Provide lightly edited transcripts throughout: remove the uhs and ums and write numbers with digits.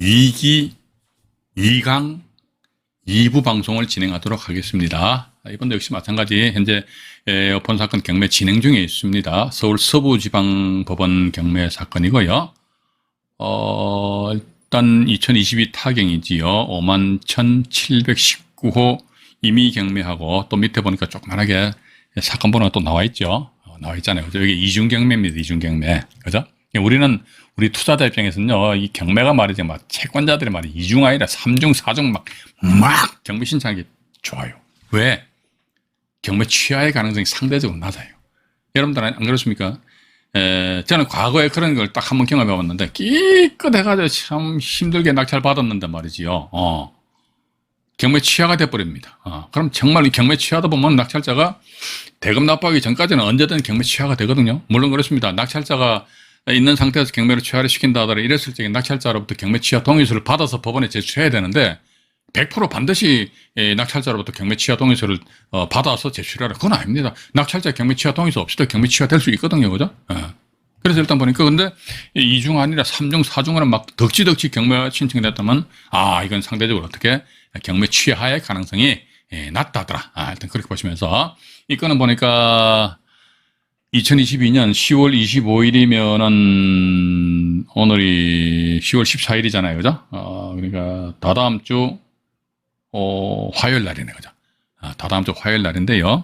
2기 2강 2부 방송을 진행하도록 하겠습니다. 이번도 역시 마찬가지 현재 오픈 사건 경매 진행 중에 있습니다. 서울 서부지방법원 경매 사건이고요. 일단 2022 타경이지요. 51,719호 임의 경매하고 또 밑에 보니까 조그만하게 사건 번호가 또 나와 있죠. 나와 있잖아요. 그죠? 여기 이중 경매입니다. 이중 경매. 그죠? 우리 투자자 입장에서는요, 이 경매가 말이죠. 막 채권자들이 말이 2중 아니라 3중, 4중 막 경매 신청하기 좋아요. 왜? 경매 취하의 가능성이 상대적으로 낮아요. 여러분들 안 그렇습니까? 저는 과거에 그런 걸 딱 한번 경험해 봤는데, 끼끗해가지고 참 힘들게 낙찰 받았는데 말이지요. 경매 취하가 돼버립니다. 그럼 정말 이 경매 취하다 보면 낙찰자가 대금 납부하기 전까지는 언제든 경매 취하가 되거든요. 물론 그렇습니다. 낙찰자가 있는 상태에서 경매를 취하를 시킨다 하더라도 이랬을 적에 낙찰자로부터 경매 취하 동의서를 받아서 법원에 제출해야 되는데 100% 반드시 낙찰자로부터 경매 취하 동의서를 받아서 제출하라. 그건 아닙니다. 낙찰자 경매 취하 동의서 없이도 경매 취하 될 수 있거든요. 그죠? 그래서 일단 보니까 근데 2중 아니라 3중, 4중으로 막 덕지덕지 경매 신청이 됐다면 이건 상대적으로 어떻게 경매 취하의 가능성이 낮다더라. 일단 그렇게 보시면서 이 건은 보니까 2022년 10월 25일이면은 오늘이 10월 14일이잖아요. 그죠? 그러니까 다다음 주 화요일 날이네. 그죠? 다다음 주 화요일 날인데요.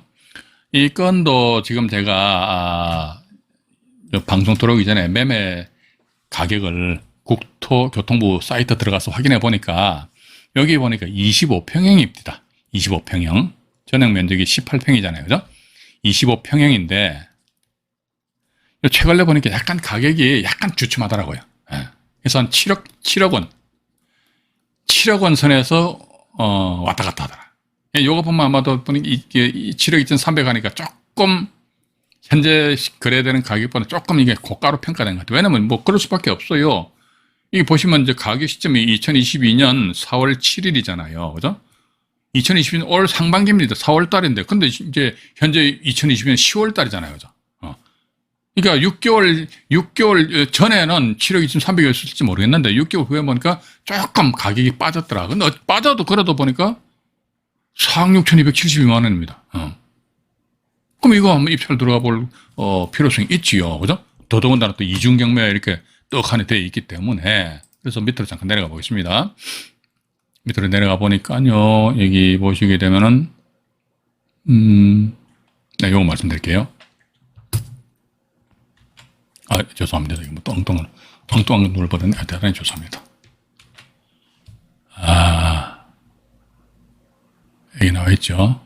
이 건도 지금 제가 방송 들어오기 전에 매매 가격을 국토교통부 사이트 들어가서 확인해 보니까 여기 보니까 25평형입니다. 25평형. 전용 면적이 18평이잖아요. 그죠? 25평형인데 최근에 보니까 약간 가격이 약간 주춤하더라고요. 그래서 한 7억 원. 7억 원 선에서 왔다 갔다 하더라. 요거 보면 아마도 보니까 7억 2,300 하니까 조금 현재 거래되는 가격보다 조금 이게 고가로 평가된 것 같아요. 왜냐면 뭐 그럴 수밖에 없어요. 이게 보시면 이제 가격 시점이 2022년 4월 7일이잖아요. 그죠? 2022년 올 상반기입니다. 4월 달인데. 근데 이제 현재 2022년 10월 달이잖아요. 그죠? 그러니까 6개월 전에는 7억 2,300이었을지 모르겠는데 6개월 후에 보니까 조금 가격이 빠졌더라. 근데 빠져도 그래도 보니까 4억 6,272만 원입니다. 그럼 이거 한번 입찰 들어가 볼 필요성이 있지요. 그죠? 더더군다나 또 이중 경매가 이렇게 떡하니 되어 있기 때문에 그래서 밑으로 잠깐 내려가 보겠습니다. 밑으로 내려가 보니까요. 여기 보시게 되면은 네, 요거 말씀드릴게요. 죄송합니다. 이거 뭐 엉뚱한 눈을 보더니 대단히 죄송합니다. 여기 나와 있죠.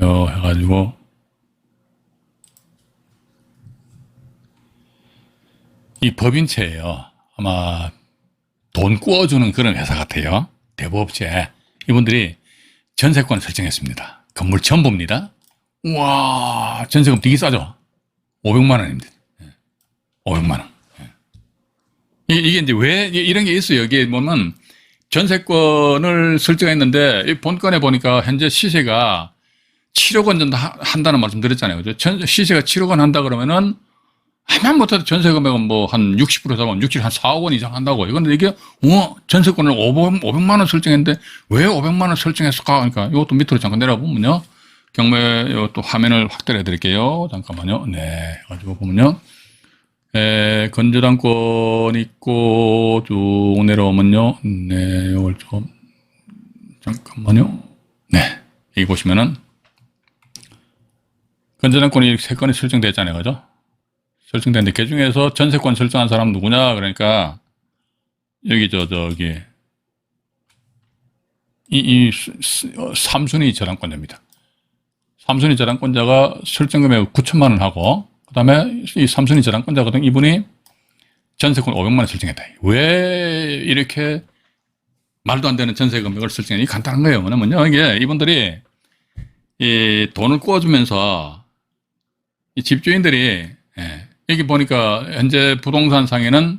요 해가지고 이 법인체예요. 아마 돈 구워주는 그런 회사 같아요. 대부업체. 이분들이 전세권을 설정했습니다. 건물 전부입니다. 우와, 전세금 되게 싸죠? 500만 원입니다. 500만 원. 이게 이제 왜 이런 게 있어요? 여기에 보면 전세권을 설정했는데 이 본건에 보니까 현재 시세가 7억 원 정도 한다는 말씀 드렸잖아요. 그죠? 시세가 7억 원 한다 그러면은 하면 못해도 전세 금액은 뭐 한 60% 잡으면 60, 한 4억 원 이상 한다고. 근데 이게, 전세권을 500만 원 설정했는데 왜 500만 원 설정했을까? 그러니까 이것도 밑으로 잠깐 내려보면요. 경매, 또 화면을 확대를 해드릴게요. 잠깐만요. 네. 가지고 보면요. 건조당권 있고, 쭉 내려오면요. 네. 이걸 좀, 잠깐만요. 네. 여기 보시면은, 건조당권이 3건이 설정됐잖아요. 그죠? 설정됐는데, 그 중에서 전세권 설정한 사람 누구냐? 그러니까, 여기, 저기, 이 3순위 저당권자입니다. 3순위 저당권자가 설정 금액 9천만 원 하고, 그 다음에 이 3순위 저당권자거든. 이분이 전세권 500만 원 설정했다. 왜 이렇게 말도 안 되는 전세 금액을 설정했냐? 간단한 거예요. 뭐냐면요. 이게 이분들이 이 돈을 구워주면서 이 집주인들이, 여기 보니까 현재 부동산 상에는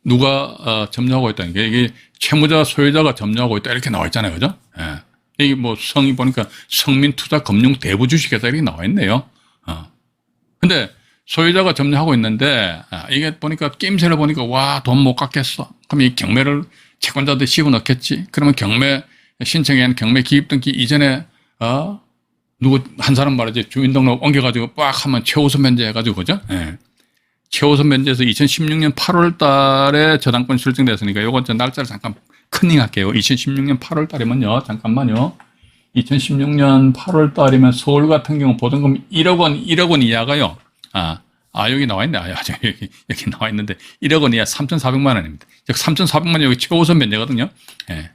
누가 점유하고 있다는 게 이게 채무자, 소유자가 점유하고 있다. 이렇게 나와 있잖아요. 그죠? 여기 뭐 성이 보니까 성민투자금융대부주식회사 이렇게 나와 있네요. 근데 소유자가 점유하고 있는데, 이게 보니까 낌새를 보니까 와, 돈 못 갚겠어. 그럼 이 경매를 채권자들 집어넣겠지. 그러면 경매 신청한 경매 기입 등기 이전에 누구 한 사람 말이지 주민등록 옮겨가지고 빡 하면 최우선 면제해가지고 그죠? 예. 최우선 면제에서 2016년 8월 달에 저당권 설정됐으니까 요건 저 날짜를 잠깐 컨닝할게요. 2016년 8월 달이면요. 잠깐만요. 2016년 8월 달이면 서울 같은 경우 보증금 1억 원 이하가요. 여기 나와 있네. 여기 나와 있는데 1억 원 이하 3,400만 원입니다. 즉 3,400만 원 여기 최우선 면제거든요. 예.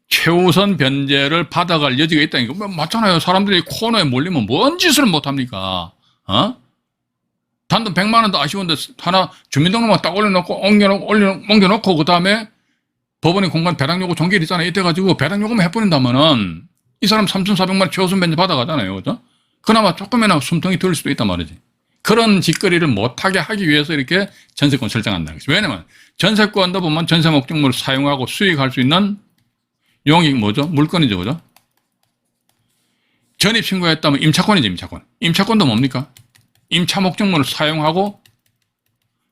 최우선 변제를 받아갈 여지가 있다니까. 뭐 맞잖아요. 사람들이 코너에 몰리면 뭔 짓을 못합니까? 단돈 100만 원도 아쉬운데 하나 주민등록만 딱 올려놓고 옮겨놓고 그 다음에 법원의 공간 배당요구 종결 있잖아요. 이때가지고 배당요구만 해버린다면은 이 사람 3,400만 원 최우선 변제 받아가잖아요. 그죠? 그나마 조금이나 숨통이 들 수도 있단 말이지. 그런 짓거리를 못하게 하기 위해서 이렇게 전세권 설정한다는 거죠. 왜냐면 전세권도 보면 전세 목적물을 사용하고 수익할 수 있는 용익 뭐죠? 물건이죠. 그죠? 전입 신고했다면 임차권이죠. 임차권도 뭡니까? 임차 목적물을 사용하고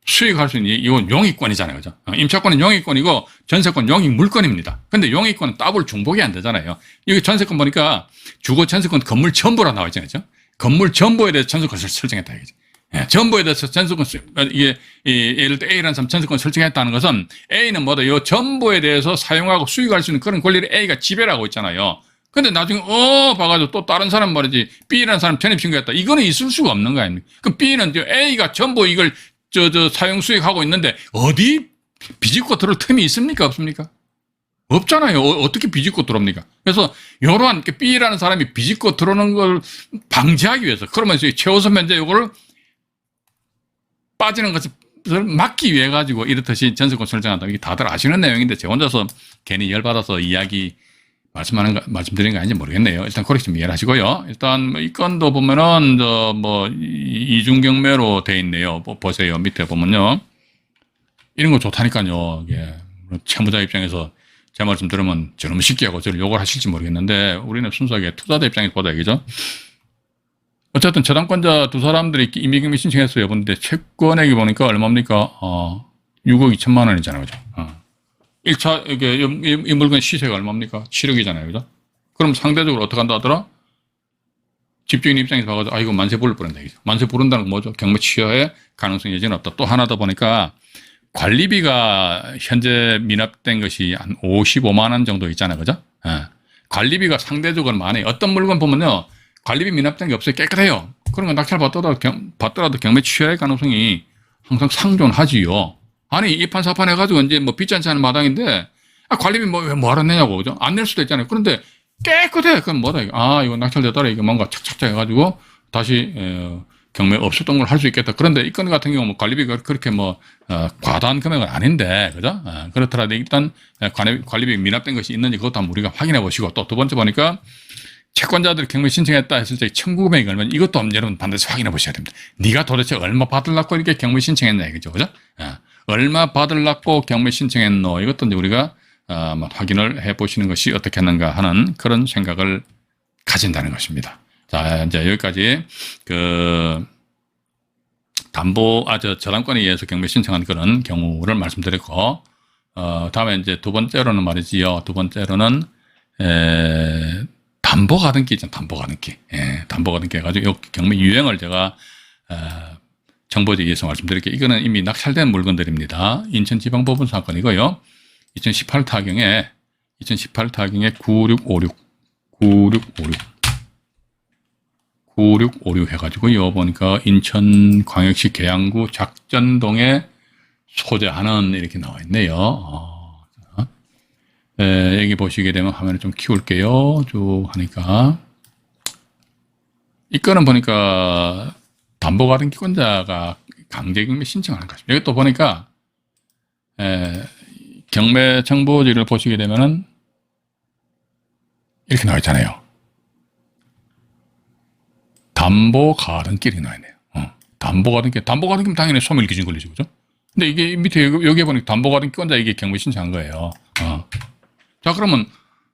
수익할 수 있는 이건 용익권이잖아요. 그죠? 임차권은 용익권이고 전세권 용익 물건입니다. 근데 용익권은 더블 중복이 안 되잖아요. 여기 전세권 보니까 주거 전세권 건물 전부라 나와 있잖아요. 그죠? 건물 전부에 대해서 전세권을 설정했다 이거지. 예, 전부에 대해서 전세권 이게 예를 들어 A라는 사람 전세권 설정했다는 것은 A는 뭐다? 이 전부에 대해서 사용하고 수익할 수 있는 그런 권리를 A가 지배를 하고 있잖아요. 근데 나중에 봐가지고 또 다른 사람 말이지 B라는 사람 전입 신고했다. 이거는 있을 수가 없는 거 아닙니까? 그럼 B는 A가 전부 이걸 사용 수익하고 있는데 어디 비집고 들어올 틈이 있습니까? 없습니까? 없잖아요. 어떻게 비집고 들어옵니까? 그래서 이러한 B라는 사람이 비집고 들어오는 걸 방지하기 위해서 그러면서 최우선 면제 요거를 빠지는 것을 막기 위해 가지고 이렇듯이 전세권 설정한다. 이게 다들 아시는 내용인데 제가 혼자서 괜히 열받아서 이야기 말씀드리는 거 아닌지 모르겠네요. 일단 그렇게 좀 이해를 하시고요. 일단 이 건도 보면은 이중 경매로 돼 있네요. 보세요. 밑에 보면요. 이런 거 좋다니까요. 예. 채무자 입장에서 제 말씀 들으면 저놈 쉽게 하고 저를 욕을 하실지 모르겠는데 우리는 순수하게 투자자 입장에서 보자 이거죠. 어쨌든 저당권자 두 사람들이 임의경매 신청했어요. 근데 채권액이 보니까 얼마입니까? 6억 2천만 원이잖아요. 그죠? 1차, 이 물건 시세가 얼마입니까? 7억이잖아요. 그죠? 그럼 상대적으로 어떻게 한다 하더라? 집주인 입장에서 봐가지고, 이거 만세 부를 뻔했다. 만세 부른다는 건 뭐죠? 경매 취하의 가능성이 여전히 없다. 또 하나 더 보니까 관리비가 현재 미납된 것이 한 55만 원 정도 있잖아요. 그죠? 관리비가 상대적으로 많아요. 어떤 물건 보면요. 관리비 미납된 게 없어요. 깨끗해요. 그런 거 낙찰 받더라도 경매 취하의 가능성이 항상 상존하지요. 아니, 이판사판 해가지고 이제 뭐 빚잔치 하는 마당인데, 관리비 왜 뭐하러 내냐고, 그죠? 안 낼 수도 있잖아요. 그런데 깨끗해. 그럼 뭐다, 이거. 이거 낙찰됐더라. 이거 뭔가 착착착 해가지고 다시, 경매 없었던 걸 할 수 있겠다. 그런데 이 건 같은 경우 뭐 관리비가 그렇게 과다한 금액은 아닌데, 그죠? 그렇더라도 일단 관리비 미납된 것이 있는지 그것도 한번 우리가 확인해 보시고 또 두 번째 보니까 채권자들이 경매 신청했다 했을 때 청구 금액이 얼마나 이것도 여러분 반드시 확인해 보셔야 됩니다. 네가 도대체 얼마 받으려고 이렇게 경매 신청했냐 이거죠. 그죠? 얼마 받으려고 경매 신청했노 이것도 이제 우리가 확인을 해 보시는 것이 어떻겠는가 하는 그런 생각을 가진다는 것입니다. 자, 이제 여기까지 저당권에 의해서 경매 신청한 그런 경우를 말씀드렸고, 다음에 이제 두 번째로는 말이지요. 두 번째로는, 담보가등기 있잖아요. 담보가등기. 예, 담보가등기 해가지고, 이 경매 유형을 제가, 정보제에 의해서 말씀드릴게요. 이거는 이미 낙찰된 물건들입니다. 인천지방법원 사건이고요. 2018 타경에 9656 해가지고요. 보니까 인천광역시 계양구 작전동에 소재하는 이렇게 나와 있네요. 여기 보시게 되면 화면을 좀 키울게요. 쭉 하니까. 이 건은 보니까 담보가등기권자가 강제경매 신청하는 것입니다. 여기 또 보니까 경매 정보지를 보시게 되면은 이렇게 나와 있잖아요. 담보가등기이 나와 있네요. 담보가등기면 당연히 소멸기준 걸리죠, 그죠? 근데 이게 밑에 여기에 보니까 담보가등기권자 이게 경매 신청한 거예요. 자, 그러면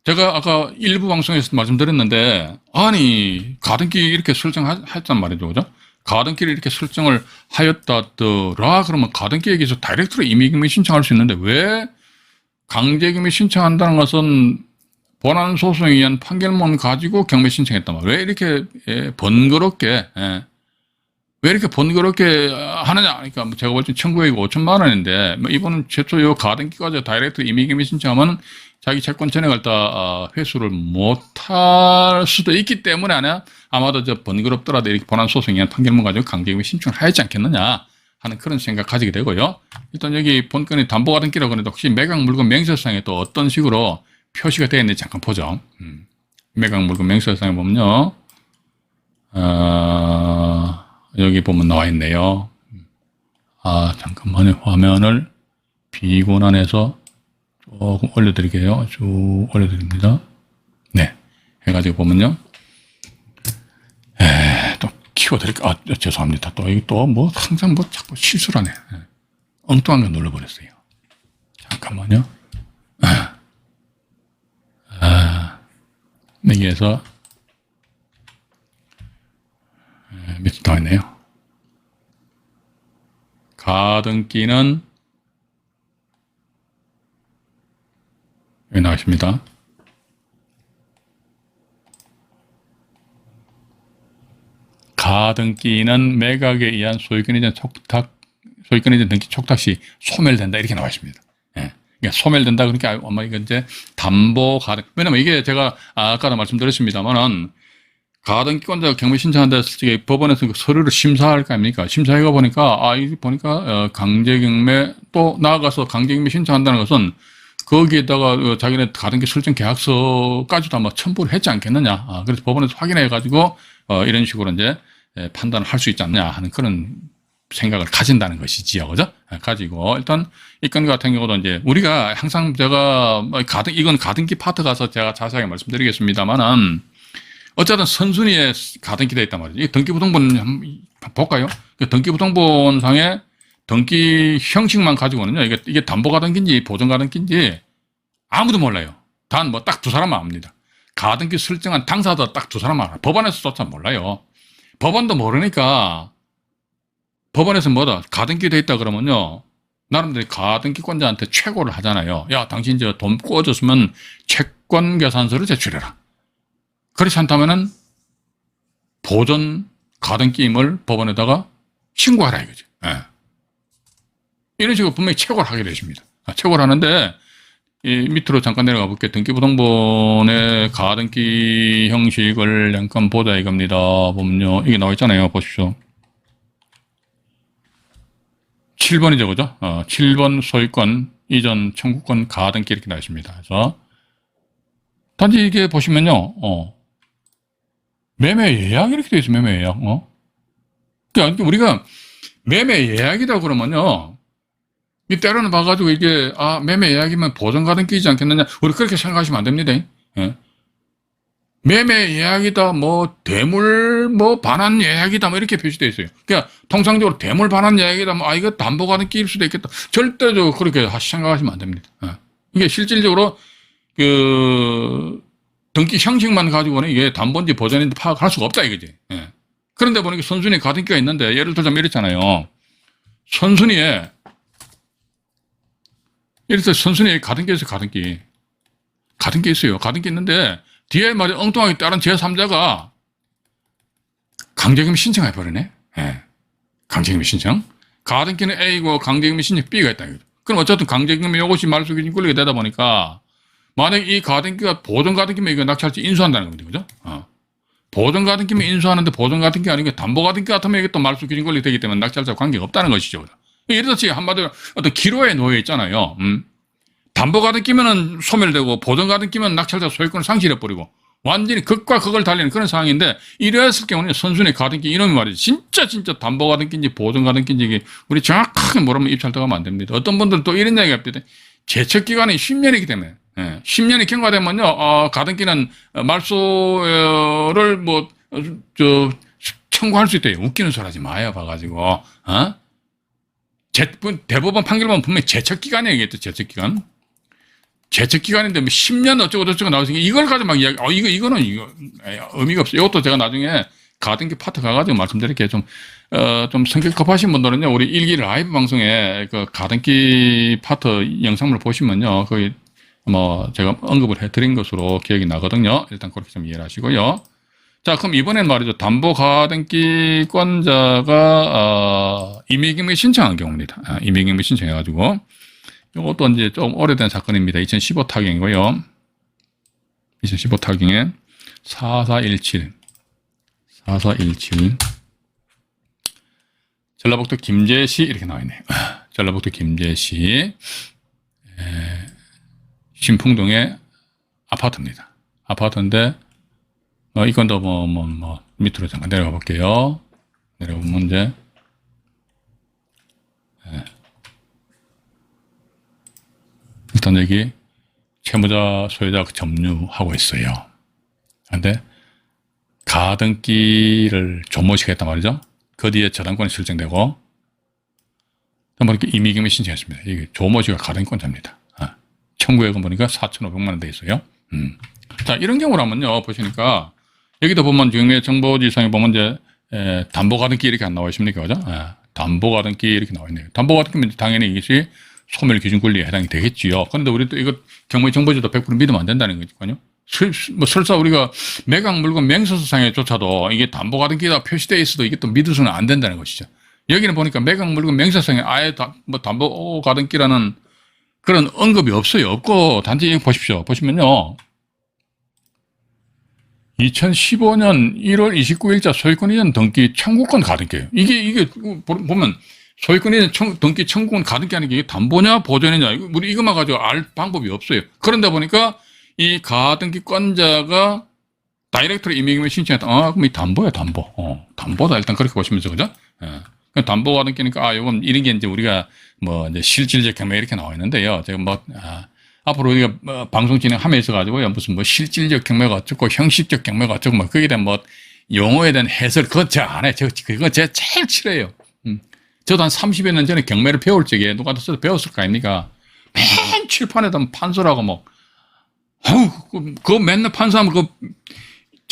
제가 아까 일부 방송에서 말씀드렸는데, 아니, 가등기 이렇게 설정했단 말이죠, 그죠? 가등기를 이렇게 설정을 하였다더라. 그러면 가등기에게서 다이렉트로 임의경매 신청할 수 있는데 왜 강제경매 신청한다는 것은 본안 소송에 의한 판결문 가지고 경매 신청했단 말이에요. 왜 이렇게 번거롭게 왜 이렇게 번거롭게 하느냐? 그러니까 제가 볼 때 1,900억 5천만 원인데 이분은 최초 요 가등기까지 다이렉트 임의경매 신청하면 자기 채권 전액을 다 회수를 못할 수도 있기 때문에 아마도 저 번거롭더라도 이렇게 본안 소송에 의한 판결문 가지고 강제경매 신청을 하지 않겠느냐 하는 그런 생각 가지게 되고요. 일단 여기 본건이 담보가등기라고 하는데 혹시 매각물건 명세서상에 또 어떤 식으로 표시가 되어 있는지 잠깐 보죠. 매각물건 명세서상에 보면요. 여기 보면 나와 있네요. 잠깐만요. 화면을 비권한해서 조금 올려드릴게요. 쭉 올려드립니다. 네. 해가지고 보면요. 또 키워드릴까? 죄송합니다. 또, 이게 또 뭐, 항상 뭐 자꾸 실수를 하네. 엉뚱한 거 눌러버렸어요. 잠깐만요. 여기에서, 밑에 나와 있네요. 가등기는, 여기 나와 있습니다. 가등기는 매각에 의한 소유권 이전 등기 촉탁 시 소멸된다. 이렇게 나와 있습니다. 예. 그러니까 소멸된다. 그러니까 아마 이거 이제 담보 가등, 왜냐면 이게 제가 아까도 말씀드렸습니다만은 가등기권자가 경매 신청한다 했을 때 법원에서 그 서류를 심사할 거 아닙니까? 심사해가 보니까, 이게 보니까, 강제경매 또 나아가서 강제경매 신청한다는 것은 거기에다가 자기네 가등기 설정 계약서까지도 아마 첨부를 했지 않겠느냐. 그래서 법원에서 확인해가지고, 이런 식으로 이제 판단을 할 수 있지 않냐 하는 그런 생각을 가진다는 것이지요. 그죠? 가지고, 일단, 이 건 같은 경우도 이제, 우리가 항상 제가, 이건 가등기 파트 가서 제가 자세하게 말씀드리겠습니다만은, 어쨌든 선순위에 가등기 되어 있단 말이죠. 이 등기부등본 한번 볼까요? 등기부등본상에 등기 형식만 가지고는요, 이게 담보가등기인지 보존가등기인지 아무도 몰라요. 단 뭐 딱 두 사람만 압니다. 가등기 설정한 당사자 딱 두 사람만 알아요. 법원에서조차 몰라요. 법원도 모르니까 법원에서 뭐다 가등기 돼 있다 그러면요, 나름대로 가등기권자한테 최고를 하잖아요. 야, 당신 저 돈 꾸어줬으면 채권 계산서를 제출해라. 그렇지 않다면은 보존 가등기임을 법원에다가 신고하라 이거죠. 예. 이런 식으로 분명히 최고를 하게 되십니다. 최고를 하는데, 이 밑으로 잠깐 내려가 볼게요. 등기부등본의 가등기 형식을 잠깐 보자 이겁니다. 보면요, 이게 나와 있잖아요. 보십시오. 7번이죠, 그죠? 7번 소유권 이전 청구권 가등기 이렇게 나와 있습니다. 그래서 단지 이게 보시면요, 매매 예약 이렇게 되어 있어요. 매매 예약. 그러니까 우리가 매매 예약이다 그러면요, 이 때로는 봐가지고 이게 매매 예약이면 보존 가등기이지 않겠느냐, 우리 그렇게 생각하시면 안 됩니다. 예. 매매 예약이다, 뭐 대물 뭐 반환 예약이다, 뭐 이렇게 표시되어 있어요. 그러니까 통상적으로 대물 반환 예약이다, 뭐 이거 담보 가등기일 수도 있겠다, 절대적으로 그렇게 생각하시면 안 됩니다. 이게 실질적으로 등기 형식만 가지고는 이게 담보인지 보존인지 파악할 수가 없다 이거지. 예. 그런데 보니까 선순위에 가등기가 있는데, 예를 들자면 이렇잖아요. 선순위에 가등기 있어요. 가등기 있어요. 가등기 있는데 뒤에 말이 엉뚱하게 다른 제3자가 강제경매 신청해버리네. 예. 강제경매 신청. 가등기는 A고 강제경매 신청 B가 있다 이거죠. 그럼 어쨌든 강제경매 요것이 말소기준 권리가 되다 보니까, 만약 이 가등기가 보존 가등기면 이거 낙찰자 인수한다는 겁니다. 그죠? 보존 가등기면 인수하는데 보존 가등기 아니고 담보 가등기 같으면 이게 또 말소 기준 권리 되기 때문에 낙찰자 관계가 없다는 것이죠. 예를 들어서 한마디로 어떤 기로에 놓여 있잖아요. 담보 가등기면은 소멸되고 보존 가등기면 낙찰자 소유권을 상실해버리고 완전히 극과 극을 달리는 그런 상황인데, 이랬을 경우는 선순위 가등기 이놈이 말이지 진짜 담보 가등기인지 보존 가등기인지 이게 우리 정확하게 뭐라면 입찰 들어가면 안 됩니다. 어떤 분들은 또 이런 이야기가 있거든요. 제척 기간이 10년이기 때문에, 10년이 경과되면요, 가등기는 말소를 청구할 수 있대요. 웃기는 소리 하지 마요, 봐가지고. 대법원 판결만 분명히 제척 기간이 얘기했죠, 제척 기간. 제척 기간인데 뭐 10년 어쩌고 저쩌고 나오시니까 이걸 가지고 막 이야기, 이거는 의미가 없어요. 이것도 제가 나중에 가등기 파트 가가지고 말씀드릴게요. 좀 성격 급하신 분들은요, 우리 일기 라이브 방송에 그 가등기 파트 영상을 보시면요, 거기 뭐 제가 언급을 해드린 것으로 기억이 나거든요. 일단 그렇게 좀 이해를 하시고요. 자, 그럼 이번엔 말이죠. 담보 가등기권자가 임의경매 신청한 경우입니다. 임의경매 신청해가지고 이것도 이제 좀 오래된 사건입니다. 2015 타경이고요. 2015 타경에 4417 전라북도 김제시 이렇게 나와 있네요. 전라북도 김제시 신풍동의 아파트입니다. 아파트인데 이 건도 밑으로 잠깐 내려가 볼게요. 내려오면 이제 일단 여기 채무자 소유자 점유하고 있어요. 근데 가등기를 조모시켰단 말이죠. 그 뒤에 저당권이 설정되고 이렇게 임의경매 신청했습니다. 이게 조모시가 가등권자입니다. 청구액은 보니까 4,500만 원 돼 있어요. 자, 이런 경우라면요, 보시니까 여기도 보면 경매정보지상에 보면 이제 담보가등기 이렇게 안 나와 있습니까? 그죠? 담보가등기 이렇게 나와 있네요. 담보가등기면 당연히 이것이 소멸기준권리에 해당이 되겠지요. 그런데 우리 또 이거 경매정보지도 100% 믿으면 안 된다는 거니까요. 설사 우리가 매각 물건 명세서상에조차도 이게 담보가등기다 표시되어 있어도 이게 또 믿어서는 안 된다는 것이죠. 여기는 보니까 매각 물건 명세서상에 아예 담보가등기라는 그런 언급이 없어요. 없고 단지 이거 보십시오. 보시면요. 2015년 1월 29일자 소유권 이전 등기 청구권 가등기예요. 이게 보면 소유권 이전 등기 청구권 가등기하는 게 이게 담보냐 보존이냐 우리 이것만 가지고 알 방법이 없어요. 그런데 보니까 이 가등기권자가 다이렉트로 임의경매 신청했다. 그럼 이 담보야 담보. 담보다 일단 그렇게 보시면서 그죠? 담보 가등기니까 요건 이런 게 이제 우리가 이제 실질적 경매 이렇게 나와 있는데요. 제가 앞으로 우리가 방송 진행하면서 가지고요. 무슨 실질적 경매가 어쩌고 형식적 경매가 어쩌고 거기에 대한 용어에 대한 해설 그건 제가 안 해. 그건 제가 제일 싫어해요. 저도 한 30여 년 전에 경매를 배울 적에 누가 더 배웠을 거 아닙니까? 맨 칠판에다 판서라고 그거 맨날 판서하면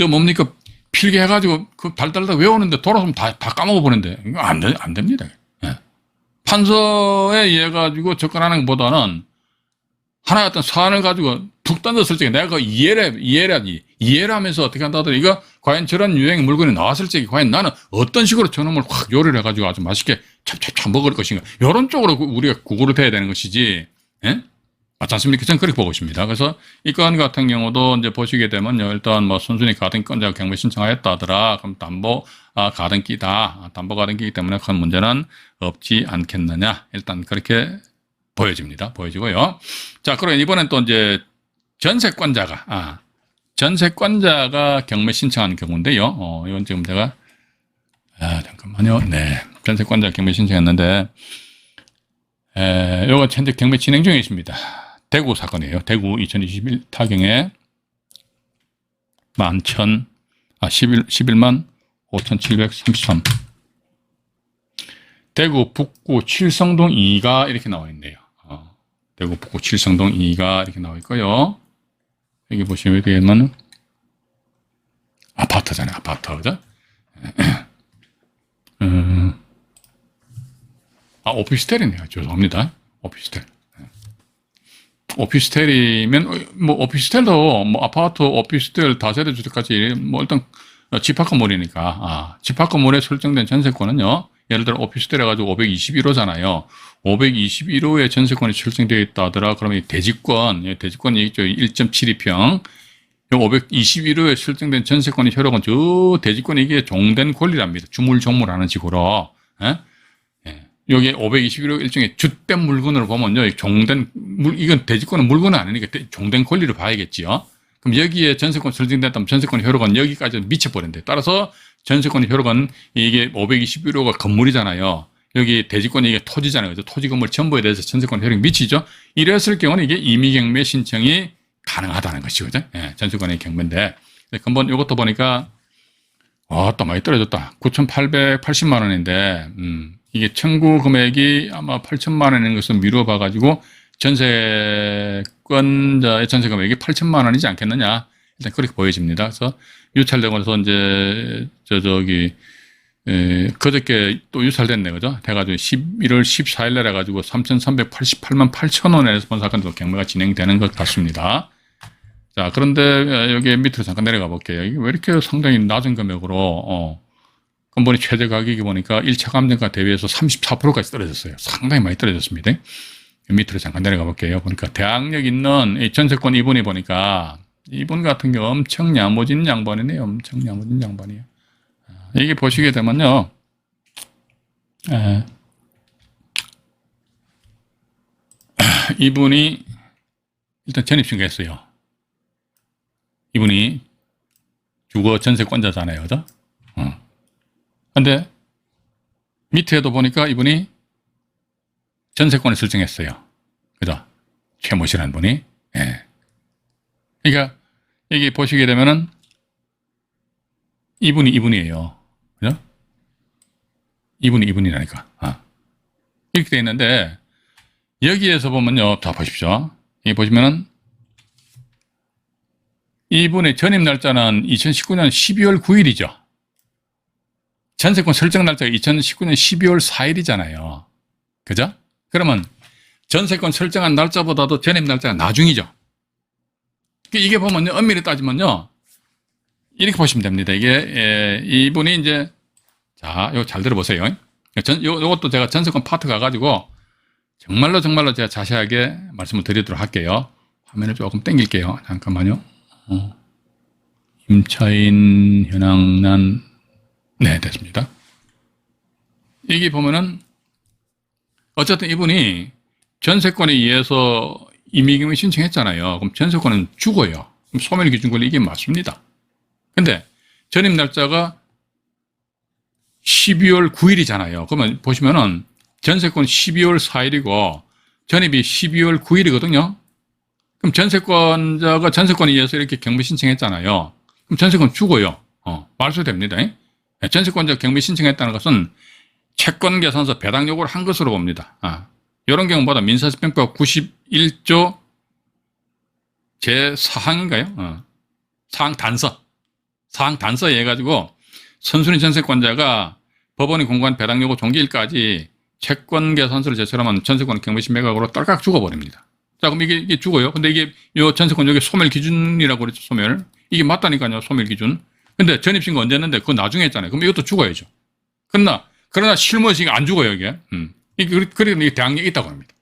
뭡니까? 필기해가지고 달달달 외우는데 돌아서면 다 까먹어 버리는데 이거 안 됩니다. 판서에 의해 가지고 접근하는 것보다는 하나의 어떤 사안을 가지고 툭 던졌을 적에 내가 그 이해를 하면서 어떻게 한다더니 이거 과연 저런 유형의 물건이 나왔을 적에 과연 나는 어떤 식으로 저놈을 확 요리를 해가지고 아주 맛있게 찹찹찹 먹을 것인가. 이런 쪽으로 우리가 구구를 해야 되는 것이지. 맞지 않습니까? 저는 그렇게 보고 있습니다. 그래서 이 건 같은 경우도 이제 보시게 되면요. 일단 순순히 가등기권자가 경매 신청하였다 하더라. 그럼 담보 가등기다. 담보 가등기이기 때문에 큰 문제는 없지 않겠느냐. 일단 그렇게 보여지고요. 자, 그럼 이번엔 또 이제 전세권자가 경매 신청하는 경우인데요. 이건 지금 제가 잠깐만요. 네, 전세권자 경매 신청했는데 요거 현재 경매 진행 중에 있습니다. 대구 사건이에요. 대구 2021 타경에 11만 5,733 대구 북구 칠성동 2가 이렇게 나와 있네요. 대구 북구 칠성동 2가 이렇게 나와 있고요. 여기 보시면 되면 아파트잖아요. 아파트, 그죠? 오피스텔이네요. 죄송합니다. 오피스텔. 오피스텔이면 오피스텔도 아파트, 오피스텔, 다세대 주택까지 일단 집합 건물이니까 집합 건물에 설정된 전세권은요. 예를 들어 오피스텔 해가지고 521호잖아요. 521호에 전세권이 설정되어 있다 하더라. 그러면 이 대지권이 있죠. 1.72평. 521호에 설정된 전세권의 효력은 저 대지권이 이게 종된 권리랍니다. 주물종물하는 식으로. 여기 521호 일종의 주된 물건으로 보면요. 이건 대지권은 물건은 아니니까 종된 권리를 봐야겠지요. 그럼 여기에 전세권 설정됐다면 전세권의 효력은 여기까지 미쳐버린대. 따라서 전세권의 효력은 이게 521호가 건물이잖아요. 여기 대지권이 이게 토지잖아요. 그래서 토지 건물 전부에 대해서 전세권 효력이 미치죠. 이랬을 경우는 이게 임의경매 신청이 가능하다는 것이죠. 전세권의 경매인데. 근본 이것도 보니까 또 많이 떨어졌다. 9,880만 원인데 이게 청구 금액이 아마 8천만 원인 것을 미루어 봐가지고 전세권자의 전세 금액이 8천만 원이지 않겠느냐. 일단 그렇게 보여집니다. 그래서 유찰되고 나서 이제 그저께 또 유찰됐네, 그죠? 돼가지고 11월 14일 날 해가지고 3,388만 8천 원에서 본 사건도 경매가 진행되는 것 같습니다. 자, 그런데 여기 밑으로 잠깐 내려가 볼게요. 이게 왜 이렇게 상당히 낮은 금액으로, 근본이 최저 가격이 보니까 1차 감정가 대비해서 34%까지 떨어졌어요. 상당히 많이 떨어졌습니다. 밑으로 잠깐 내려가 볼게요. 보니까 대항력 있는 이 전세권 이분이 보니까 이분 같은 경우 엄청 야무진 양반이네요. 엄청 야무진 양반이에요. 이게 보시게 되면요. 이분이 일단 전입신고했어요. 이분이 주거 전세권자잖아요. 그죠? 근데 밑에도 보니까 이분이 전세권을 설정했어요. 그죠? 최모 씨라는 분이. 예. 그러니까 여기 보시게 되면은 이분이에요. 그죠? 이분이라니까. 이렇게 돼 있는데 여기에서 보면요. 자, 보십시오. 여기 보시면은 이분의 전입 날짜는 2019년 12월 9일이죠. 전세권 설정 날짜가 2019년 12월 4일이잖아요. 그죠? 그러면 전세권 설정한 날짜보다도 전입 날짜가 나중이죠. 이게 보면요. 엄밀히 따지면요. 이렇게 보시면 됩니다. 이게, 이분이 이제, 자, 이거 잘 들어보세요. 요것도 제가 전세권 파트 가가지고 정말로 제가 자세하게 말씀을 드리도록 할게요. 화면을 조금 당길게요. 잠깐만요. 임차인 현황란, 네, 됐습니다. 여기 보면은, 어쨌든 이분이 전세권에 의해서 임의경매 신청했잖아요. 그럼 전세권은 죽어요. 그럼 소멸기준권리 이게 맞습니다. 근데 전입 날짜가 12월 9일이잖아요. 그러면 보시면은 전세권 12월 4일이고 전입이 12월 9일이거든요. 그럼 전세권자가 전세권에 의해서 이렇게 경매 신청했잖아요. 그럼 전세권 죽어요. 말소됩니다. 전세권자 경매 신청했다는 것은 채권 계산서 배당 요구를 한 것으로 봅니다. 이런 경우보다 민사집행법 91조 제4항인가요? 사항 단서에 해가지고 선순위 전세권자가 법원이 공고한 배당 요구 종기일까지 채권 계산서를 제출하면 전세권 경매시 매각으로 딸깍 죽어버립니다. 자, 그럼 이게 죽어요. 근데 이게 요 전세권 여기 소멸 기준이라고 그랬죠, 소멸. 이게 맞다니까요, 소멸 기준. 근데 전입신고 언제 했는데 그거 나중에 했잖아요. 그럼 이것도 죽어야죠. 그러나 실무시 안 죽어요, 이게. 그러니까 이게 대항력이 있다고 합니다.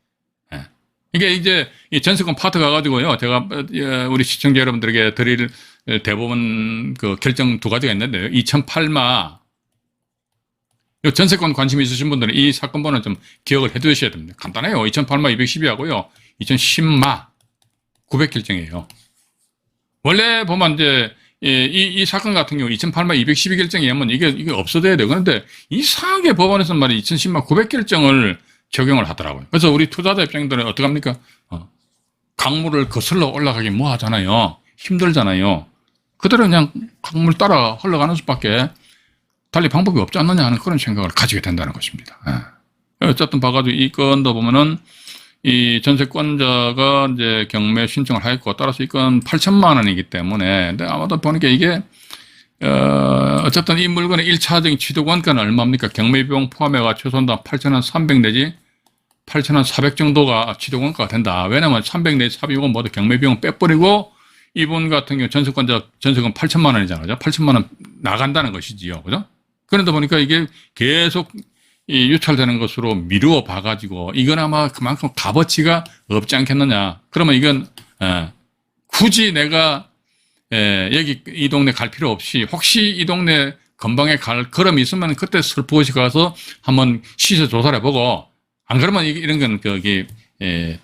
이게 이제 이 전세권 파트 가가지고요. 제가 우리 시청자 여러분들에게 드릴 대법원 그 결정 두 가지가 있는데요. 2008마 요 전세권 관심 있으신 분들은 이 사건 번호 좀 기억을 해 두셔야 됩니다. 간단해요. 2008마 212하고요. 2010마 900결정이에요. 원래 보면 이제 이 사건 같은 경우 2008마 212 결정에 의하면 이게 없어져야 돼요. 그런데 이상하게 법원에서 말이 2010마 900결정을 적용을 하더라고요. 그래서 우리 투자자 입장들은 어떡합니까? 강물을 거슬러 올라가기 뭐 하잖아요. 힘들잖아요. 그대로 그냥 강물 따라 흘러가는 수밖에 달리 방법이 없지 않느냐 하는 그런 생각을 가지게 된다는 것입니다. 어쨌든 봐가지고 이 건도 보면은 이 전세권자가 이제 경매 신청을 하였고 따라서 이 건 8천만 원이기 때문에 근데 아마도 보니까 이게 어쨌든 이 물건의 1차적인 취득 원가는 얼마입니까? 경매 비용 포함해가 최소한 8,300 내지 8,400 정도가 취득 원가가 된다. 왜냐면 300 내지 400은 모두 경매 비용 빼버리고 이분 같은 경우 전세권 8천만 원이잖아요. 8천만 원 나간다는 것이지요. 그죠? 그런데 보니까 이게 계속 이 유찰되는 것으로 미루어 봐가지고 이건 아마 그만큼 값어치가 없지 않겠느냐. 그러면 이건 굳이 내가 여기 이 동네 갈 필요 없이 혹시 이 동네 건방에 갈 걸음이 있으면 그때 슬프시 가서 한번 시세 조사를 해보고 안 그러면 이런 건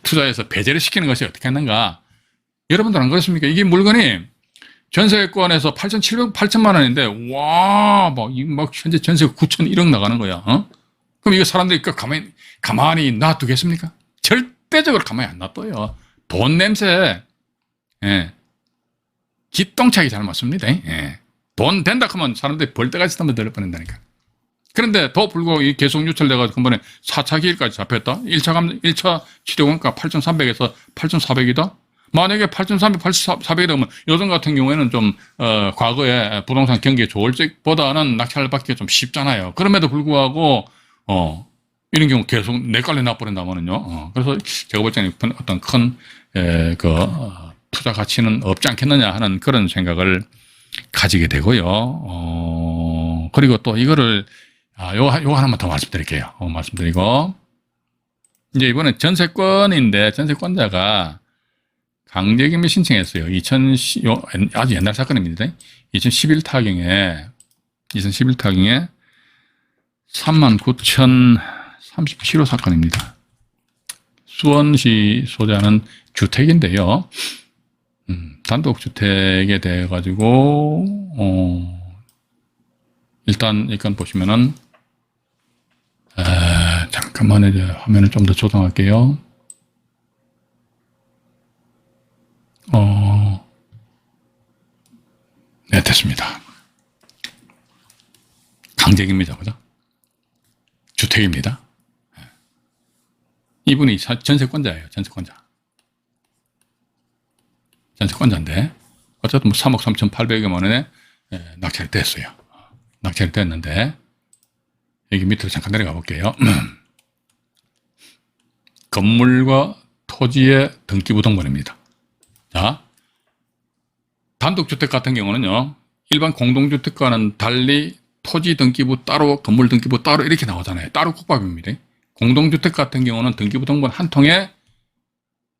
투자해서 배제를 시키는 것이 어떻게 했는가. 여러분들 안 그렇습니까? 이게 물건이 전세권에서 8천만 원인데 막 현재 전세 9,100 나가는 거야. 그럼 이거 사람들이 가만히 놔두겠습니까? 절대적으로 가만히 안 놔둬요. 돈 냄새, 기똥차게 잘 맞습니다. 돈 된다 하면 사람들이 벌떼같이 한번 들을 뻔한다니까. 그런데 더 불구하고 계속 유찰돼가지고 한번에 4차 기일까지 잡혔다. 1차 취득원가 8,300에서 8,400이다. 만약에 8,384백이라면 요즘 같은 경우에는 좀 과거에 부동산 경기가 좋을 적보다는 낙찰을 받기가 좀 쉽잖아요. 그럼에도 불구하고 이런 경우 계속 내깔려 놔버린다면은요. 그래서 제가 볼 때는 어떤 큰 투자 가치는 없지 않겠느냐 하는 그런 생각을 가지게 되고요. 그리고 또 이거를 요거 하나만 더 말씀드릴게요. 말씀드리고 이제 이번에 전세권인데 전세권자가 강제경매 신청했어요. 아주 옛날 사건입니다. 2011타경에 39,037호 사건입니다. 수원시 소재하는 주택인데요. 단독주택에 대해 가지고 일단 이건 보시면은 잠깐만요. 화면을 좀 더 조정할게요. 네, 됐습니다. 강제경매죠, 그죠? 주택입니다. 이분이 전세권자예요, 전세권자인데, 어쨌든 3억 3,800여만 원에 낙찰이 됐어요. 낙찰이 됐는데, 여기 밑으로 잠깐 내려가 볼게요. 건물과 토지의 등기부등본입니다. 자, 단독주택 같은 경우는요, 일반 공동주택과는 달리 토지 등기부 따로, 건물 등기부 따로 이렇게 나오잖아요. 따로 국밥입니다. 공동주택 같은 경우는 등기부등본 한 통에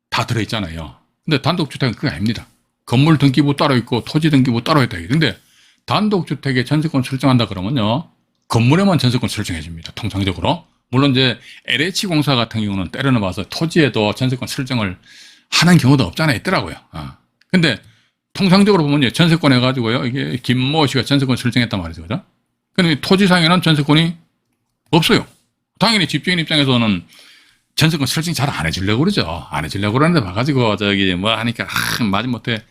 다 들어있잖아요. 근데 단독주택은 그게 아닙니다. 건물 등기부 따로 있고 토지 등기부 따로 있다. 근데 단독주택에 전세권 설정한다 그러면요, 건물에만 전세권 설정해 줍니다. 통상적으로. 물론 이제 LH공사 같은 경우는 때려넣어서 토지에도 전세권 설정을 하는 경우도 없잖아요. 있더라고요. 근데 통상적으로 보면 전세권 해가지고요, 이게 김모 씨가 전세권 설정했단 말이죠. 그죠? 근데 토지상에는 전세권이 없어요. 당연히 집주인 입장에서는 전세권 설정 잘 안 해주려고 그러죠. 안 해주려고 그러는데 봐가지고 하니까 마지못해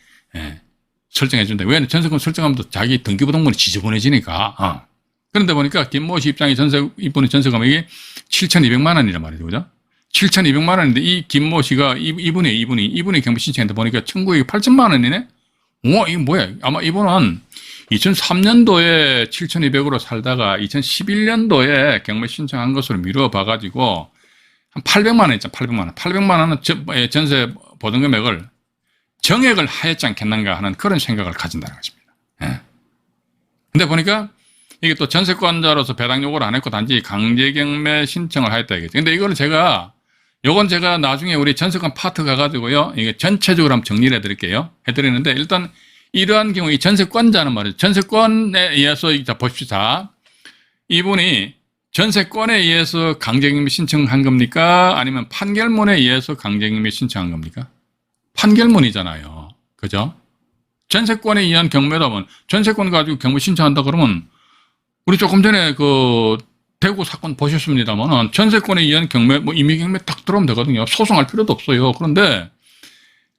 설정해준다. 왜? 전세권 설정하면 또 자기 등기부등본이 지저분해지니까. 그런데 보니까 김모 씨 입장에 이분의 전세 금액이 7,200만 원이란 말이죠. 그죠? 7,200만 원인데 이 김모 씨가 이분이 경매 신청했는데 보니까 청구액이 8천만 원이네? 우와, 이게 뭐야? 아마 이분은 2003년도에 7,200으로 살다가 2011년도에 경매 신청한 것으로 미루어 봐가지고 한 800만 원 있잖아, 800만 원. 800만 원은 전세 보증금액을 정액을 하였지 않겠는가 하는 그런 생각을 가진다는 것입니다. 예. 근데 보니까 이게 또 전세권자로서 배당 요구를 안 했고 단지 강제경매 신청을 하였다 이거죠. 근데 이거는 요건 제가 나중에 우리 전세권 파트 가가지고요, 이게 전체적으로 한번 정리를 해드릴게요. 해드리는데 일단 이러한 경우 이 전세권자는 말이죠. 전세권에 의해서, 자, 보십시오. 이분이 전세권에 의해서 강제경매 신청한 겁니까? 아니면 판결문에 의해서 강제경매 신청한 겁니까? 판결문이잖아요. 그죠? 전세권에 의한 경매다 보면 전세권 가지고 경매 신청한다 그러면 우리 조금 전에 대구 사건 보셨습니다만 전세권에 의한 경매, 임의경매 딱 들어오면 되거든요. 소송할 필요도 없어요. 그런데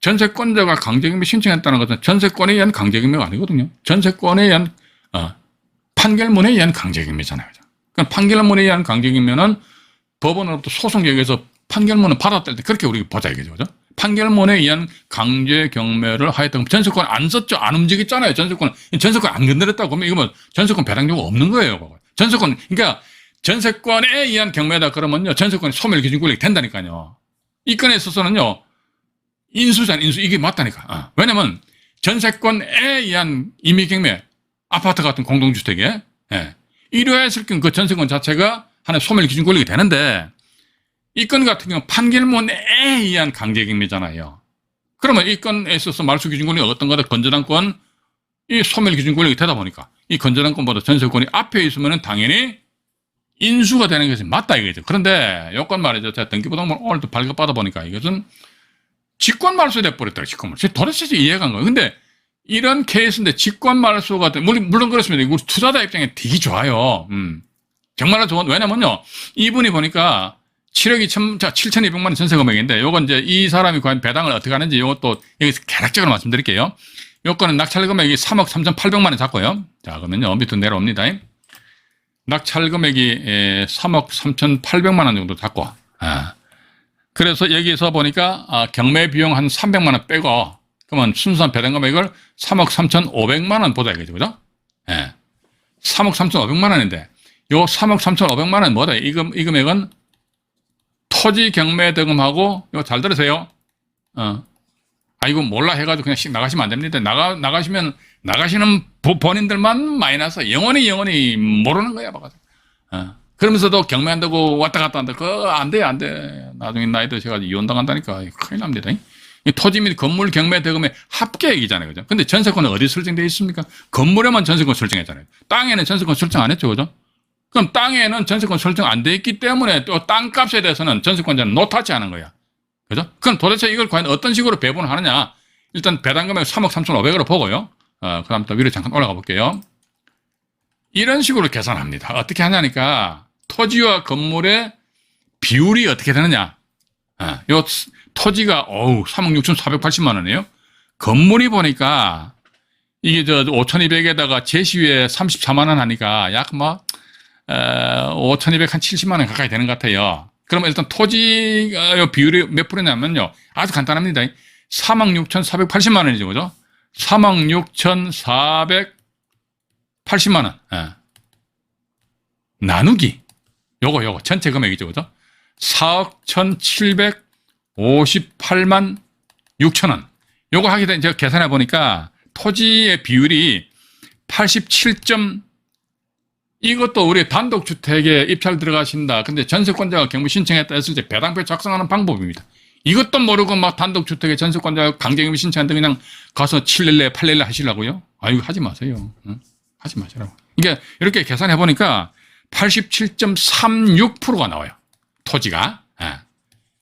전세권자가 강제경매 신청했다는 것은 전세권에 의한 강제경매가 아니거든요. 전세권에 의한 판결문에 의한 강제경매잖아요. 그러니까 판결문에 의한 강제경매는 법원으로부터 소송력에서 판결문을 받았을 때 그렇게 우리가 보자 이거죠. 그죠? 판결문에 의한 강제경매를 하였다면 전세권 안 썼죠. 안 움직였잖아요. 전세권 안 건드렸다고 그러면 이거 전세권 배당 요구 없는 거예요. 그러니까 전세권에 의한 경매다 그러면요, 전세권이 소멸기준 권력이 된다니까요. 이 건에 있어서는요, 인수잖아, 이게 맞다니까. 왜냐면 전세권에 의한 임의경매, 아파트 같은 공동주택에 이러했을 경우 그 전세권 자체가 하나의 소멸기준 권력이 되는데, 이 건 같은 경우는 판결문에 의한 강제경매잖아요. 그러면 이 건에 있어서 말소기준 권력이 어떤 거다? 건전한권, 이 소멸기준 권력이 되다 보니까 이 건전한권보다 전세권이 앞에 있으면 당연히 인수가 되는 것이 맞다 이거죠. 그런데 요건 말이죠. 제가 등기부등본 오늘도 발급받아 보니까 이것은 직권 말소돼 버렸더라고요. 직권 말소. 도대체 이해가 안 가요. 근데 이런 케이스인데 직권 말소가 물론 그렇습니다. 우리 투자자 입장에 되게 좋아요. 정말로 좋은. 왜냐면요, 이분이 보니까 7,200만 원 전세 금액인데 요건 이제 이 사람이 과연 배당을 어떻게 하는지 요것도 여기서 개략적으로 말씀드릴게요. 요건은 낙찰 금액이 3억 3,800만 원 잡고요. 자, 그러면요, 밑으로 내려옵니다. 낙찰 금액이 3억 3,800만 원 정도 잡고, 그래서 여기서 보니까 경매 비용 한 300만 원 빼고 그러면 순수한 배당 금액을 3억 3,500만 원 보자 이거죠. 그죠? 예. 3억 3,500만 원인데 요 3억 3,500만 원 뭐다? 이 금액은 토지 경매 대금하고 이거 잘 들으세요. 이거 몰라 해가지고 그냥 나가시면 안 됩니다. 나가시는 본인들만 마이너스 영원히 모르는 거야. 그러면서도 경매한다고 왔다 갔다 한다. 그거 안 돼. 나중에 나이 드셔가지고 이혼당한다니까. 큰일 납니다. 이 토지 및 건물 경매 대금의 합계액이잖아요. 그죠? 근데 전세권은 어디 설정되어 있습니까? 건물에만 전세권 설정했잖아요. 땅에는 전세권 설정 안 했죠. 그죠? 그럼 땅에는 전세권 설정 안 돼 있기 때문에 또 땅값에 대해서는 전세권자는 노타치 하는 거야. 그죠? 그럼 도대체 이걸 과연 어떤 식으로 배분을 하느냐? 일단 배당 금액 3억 3,500으로 보고요. 그 다음 또 위로 잠깐 올라가 볼게요. 이런 식으로 계산합니다. 어떻게 하냐니까 토지와 건물의 비율이 어떻게 되느냐? 요 토지가 3억 6,480만 원이에요. 건물이 보니까 이게 5,200에다가 제시유에 34만 원 하니까 약 5,200 한 70만 원 가까이 되는 것 같아요. 그러면 일단 토지가 비율이 몇 프로냐면요. 아주 간단합니다. 3억 6,480만 원이죠. 그죠? 3억 6,480만 원. 나누기. 요거 전체 금액이죠. 그죠? 4억 1,758만 6천 원. 요거 하게 된 제가 계산해 보니까 토지의 비율이 87. 이것도 우리 단독주택에 입찰 들어가신다. 근데 전세권자가 경매 신청했다 했을 때 배당표 작성하는 방법입니다. 이것도 모르고 막 단독주택에 전세권자가 강제경매 신청한다 그냥 가서 7낼래 8낼래 하시려고요? 아이고 하지 마세요. 하지 마시라고. 이게 이렇게 계산해 보니까 87.36%가 나와요. 토지가.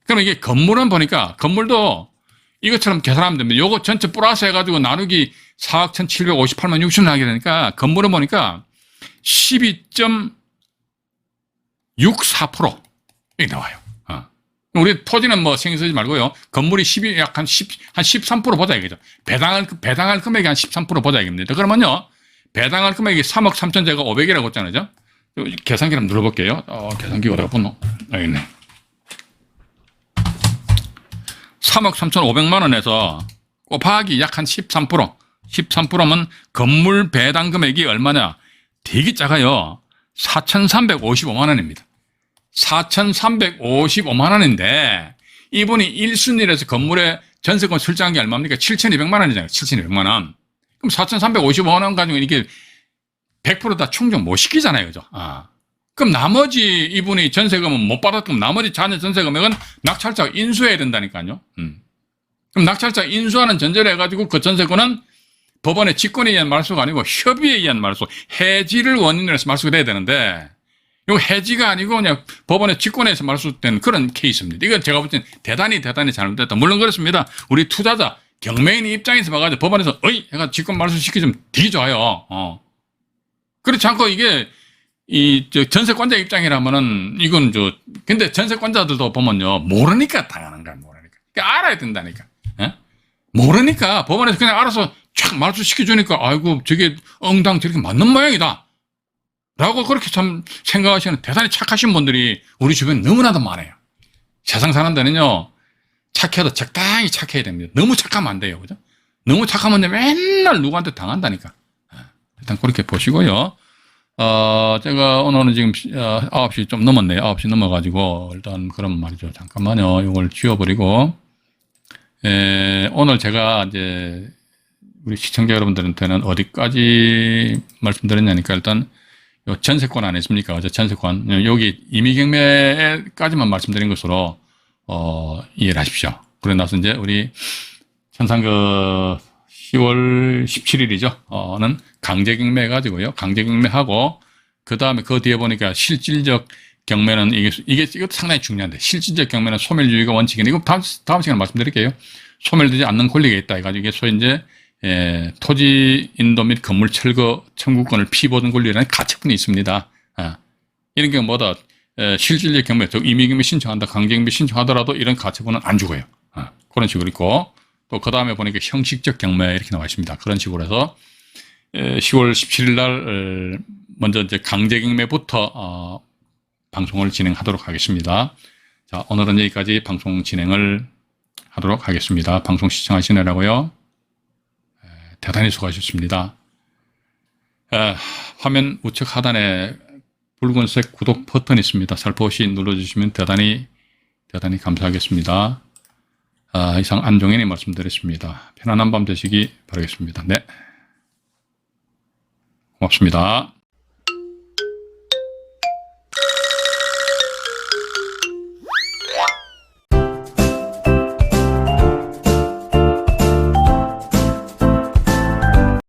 그럼 이게 건물은 보니까 건물도 이것처럼 계산하면 됩니다. 요거 전체 플러스 해가지고 나누기 4억 1,758만 6천 원 하게 되니까 건물은 보니까 12.64% 이렇게 나와요. 우리 토지는 뭐 신경 쓰지 말고요. 건물이 약 한 13% 보자 이거죠. 배당할 금액이 한 13% 보자 이겁니다. 그러면요. 배당할 금액이 3억 3천 제가 500이라고 했잖아요. 계산기 한번 눌러볼게요. 계산기 어디가 붙노? 여기 있네. 3억 3,500만 원에서 곱하기 약 한 13%. 13%면 건물 배당 금액이 얼마냐? 되게 작아요. 4,355만 원입니다. 4,355만 원인데 이분이 1순위에서 건물에 전세권 설정한 게 얼마입니까? 7,200만 원이잖아요. 7,200만 원. 그럼 4,355만 원 가지고 이게 100% 다 충족 못 시키잖아요. 그죠? 그럼 나머지 이분이 전세금은 못 받았던 나머지 자녀 전세금액은 낙찰자가 인수해야 된다니까요. 그럼 낙찰자가 인수하는 전제를 해가지고 그 전세권은 법원의 직권에 의한 말소가 아니고 협의에 의한 말소, 해지를 원인으로 해서 말소가 돼야 되는데 이거 해지가 아니고 그냥 법원의 직권에서 말소된 그런 케이스입니다. 이건 제가 볼 때는 대단히 잘못됐다. 물론 그렇습니다. 우리 투자자, 경매인 입장에서 봐가지고 법원에서 해가 직권 말소 시키면 되게 좋아요. 그렇지 않고 이게 전세권자 입장이라면은 이건 근데 전세권자들도 보면요 모르니까 당하는 거야. 모르니까. 그러니까 알아야 된다니까. 모르니까 법원에서 그냥 알아서 촥 말소시켜주니까 아이고 저게 엉당 저렇게 맞는 모양이다 라고 그렇게 참 생각하시는 대단히 착하신 분들이 우리 주변에 너무나도 많아요. 세상 사는 데는요 착해도 적당히 착해야 됩니다. 너무 착하면 안 돼요. 그죠? 너무 착하면 맨날 누구한테 당한다니까. 일단 그렇게 보시고요. 제가 오늘은 지금 9시 좀 넘었네요. 9시 넘어가지고 일단 그런 말이죠. 잠깐만요. 이걸 지워버리고 오늘 제가 이제 우리 시청자 여러분들한테는 어디까지 말씀드렸냐니까 일단 요 전세권 아니십니까? 전세권 여기 임의경매까지만 말씀드린 것으로 이해를 하십시오. 그러고 나서 이제 우리 현상 10월 17일이죠. 는 강제경매 가지고요. 강제경매하고 그 다음에 그 뒤에 보니까 실질적 경매는 이것도 상당히 중요한데 실질적 경매는 소멸주의가 원칙인데 이거 다음 시간에 말씀드릴게요. 소멸되지 않는 권리가 있다 해가지고 이게 소위 이제 토지 인도 및 건물 철거 청구권을 피보는 권리라는 가처분이 있습니다. 이런 경우 뭐다 실질적 경매, 즉 임의경매 신청한다, 강제경매 신청하더라도 이런 가처분은 안 주고요. 그런 식으로 있고 또 그 다음에 보니까 형식적 경매 이렇게 나와 있습니다. 그런 식으로 해서 10월 17일 날 먼저 이제 강제경매부터 방송을 진행하도록 하겠습니다. 자, 오늘은 여기까지 방송 진행을 하도록 하겠습니다. 방송 시청하시느라고요. 대단히 수고하셨습니다. 화면 우측 하단에 붉은색 구독 버튼이 있습니다. 살포시 눌러주시면 대단히 감사하겠습니다. 이상 안종현이 말씀드렸습니다. 편안한 밤 되시기 바라겠습니다. 네, 고맙습니다.